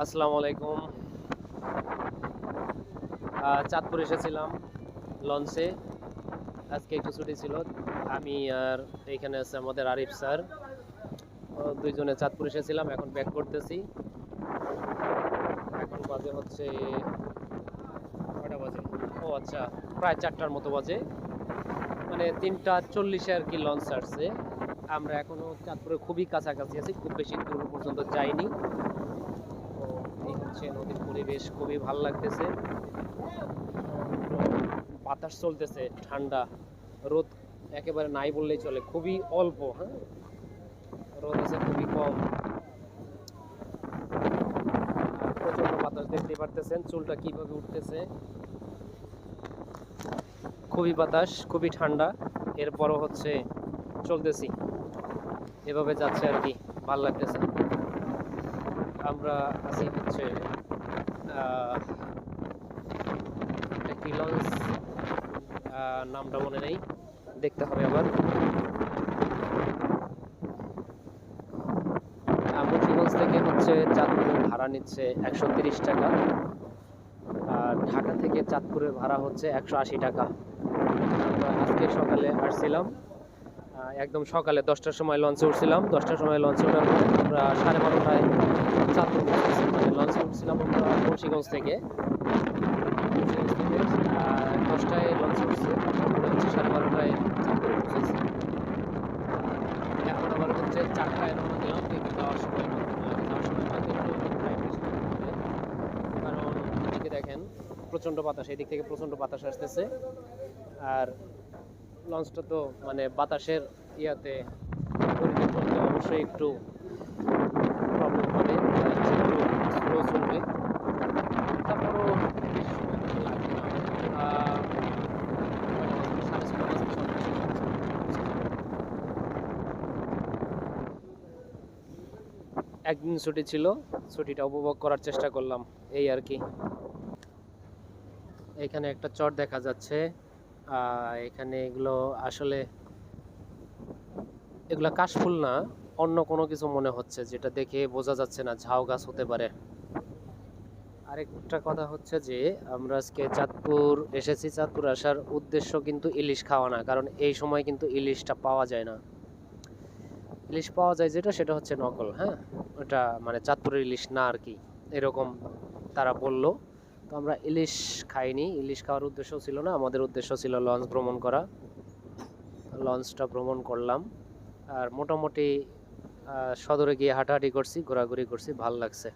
আসসালামু আলাইকুম। চাঁদপুর এসেছিলাম লঞ্চে। আজকে একটু ছুটি ছিল। আমি আর এইখানে আছে আমাদের আরিফ স্যার, দুইজনে চাঁদপুর এসেছিলাম। এখন ব্যাক করতেছি। এখন বাজে হচ্ছে কয়টা বাজে? ও আচ্ছা, প্রায় 4টার মতো বাজে। মানে 3টা 40-এ আর কি লঞ্চ ছাড়ছে। আমরা এখনো চাঁদপুরের খুবই কাছাকাছি আছি, খুব বেশি দূর পর্যন্ত যাইনি। তো এই হচ্ছে নদীর পরিবেশ, খুবই ভালো লাগতেছে। বাতাস চলতেছে ঠান্ডা, রোদ একেবারে নাই বললেই চলে, খুবই অল্প। হ্যাঁ, রোদ আছে খুবই কম। প্রচন্ড বাতাস, দেখতে পারতেছেন চুলটা কিভাবে উঠতেছে। খুবই বাতাস, খুবই ঠান্ডা। এরপরও হচ্ছে চলতেছি, এভাবে যাচ্ছে আর কি, ভাল লাগতেছে। আমরা আছি হচ্ছে কি লঞ্চ, নামটা মনে নেই, দেখতে হবে আবার। মুন্সিগঞ্জ থেকে হচ্ছে চাঁদপুরের ভাড়া নিচ্ছে 130 টাকা, আর ঢাকা থেকে চাঁদপুরের ভাড়া হচ্ছে 180 টাকা। আমরা আজকে সকালে আসছিলাম, একদম সকালে 10টার সময় লঞ্চে উঠছিলাম। 10টার সময় লঞ্চে ওঠার পর আমরা 12:30টায় চাঁদপুর পৌঁছেছি। মানে লঞ্চে উঠছিলাম আমরা মুন্সিগঞ্জ থেকে। 10টায় লঞ্চে উঠছি, তারপরে হচ্ছে 12:30টায় চাঁদপুরে পৌঁছেছি। এখন আবার হচ্ছে 4টায় রওনা দিলাম, কিন্তু যাওয়ার সময় যাওয়ার সময় হয়তো একটু টাইম বেশি লাগবে। কারণ এদিকে দেখেন প্রচণ্ড বাতাস, এদিক থেকে প্রচণ্ড বাতাস আসতেছে। আর লঞ্চটা তো মানে বাতাসের ইয়াতে গতিতে চলতে অবশ্যই একটু প্রবলেম হবে, একটু স্লো চলবে। তারপরও বেশি সময় তো লাগবে না। সাড়ে 6টা বাজে, 6টা শেষ হচ্ছে। একদিন ছুটি ছিল, ছুটিটা উপভোগ করার চেষ্টা করলাম, এই আর কি। এখানে একটা চর দেখা যাচ্ছে। এখানে এগুলো আসলে এগুলা কাশফুল না, অন্য কোনো কিছু মনে হচ্ছে, যেটা দেখে বোঝা যাচ্ছে না, ঝাউ গাছ হতে পারে। আরেকটা কথা হচ্ছে যে আমরা আজকে চাঁদপুর এসেছি। চাঁদপুর আসার উদ্দেশ্য কিন্তু ইলিশ খাওয়া না, কারণ এই সময় কিন্তু ইলিশটা পাওয়া যায় না। ইলিশ পাওয়া যায় যেটা, সেটা হচ্ছে নকল। হ্যাঁ, ওটা মানে চাঁদপুরের ইলিশ না আর কি, এরকম তারা বলল। তো আমরা ইলিশ খাইনি, ইলিশ খাওয়ার উদ্দেশ্য ছিল না। আমাদের উদ্দেশ্য ছিল লঞ্চ ভ্রমণ করা। লঞ্চটা ভ্রমণ করলাম, আর মোটামুটি সদরে গিয়ে হাঁটাহাঁটি করছি, ঘোরাঘুরি করছি, ভাল লাগছে।